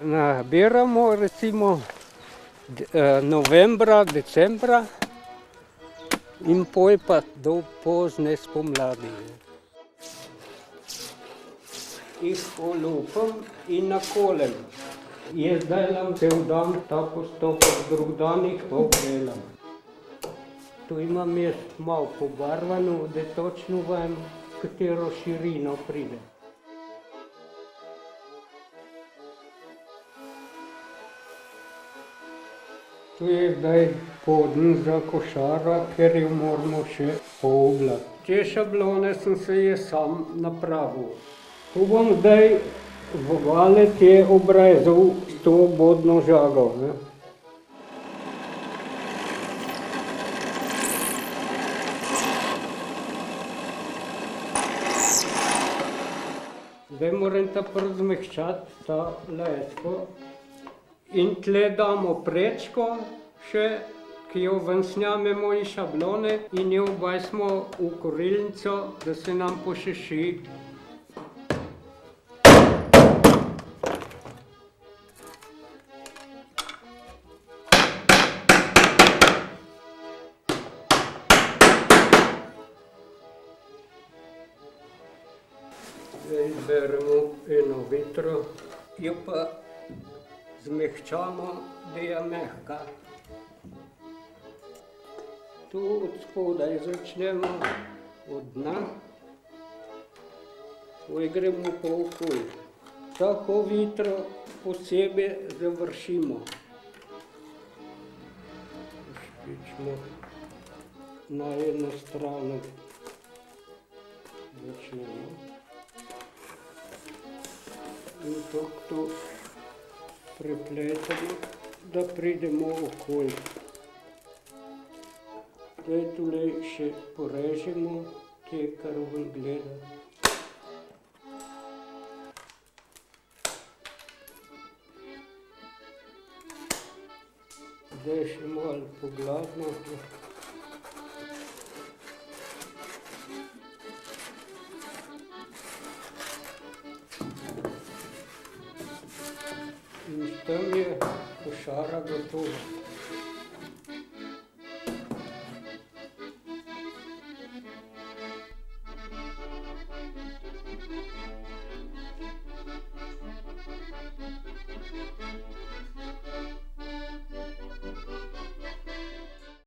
Nabiramo recimo novembra, decembra in pol pa do pozne spomladi. Jih olupim in nakolem. Jaz delam cel dan ta postopek, drug dan jih pa obdelam. Tu imam jaz malo pobarvano, da točno vem, katero širino pride. Tu je zdaj poden za košaro, ker jo moramo še pooblati. Te šablone sem se jaz sam napravil. Tu bom zdaj vogale te obrezal s to bodno žago. Zdaj moram ta prvo zmehčati, ta lesko. In tle damo prečko še, ki jo ven snamemo iz šablone in jo obesimo v kurilnico, da se nam posuši. Zdaj izberemo eno vitro, jo pa zmehčamo, da je mehka. Tu od spodaj začnemo, od dna, gremo pa okoli. Tako vitro posebej završimo. Špičimo na eno stran, začnemo. In to prepletamo, da pridemo okoli. Zdaj tule še porežemo te, kar ven gleda. Zdaj še malo pogladimo. In s tem je košara gotova.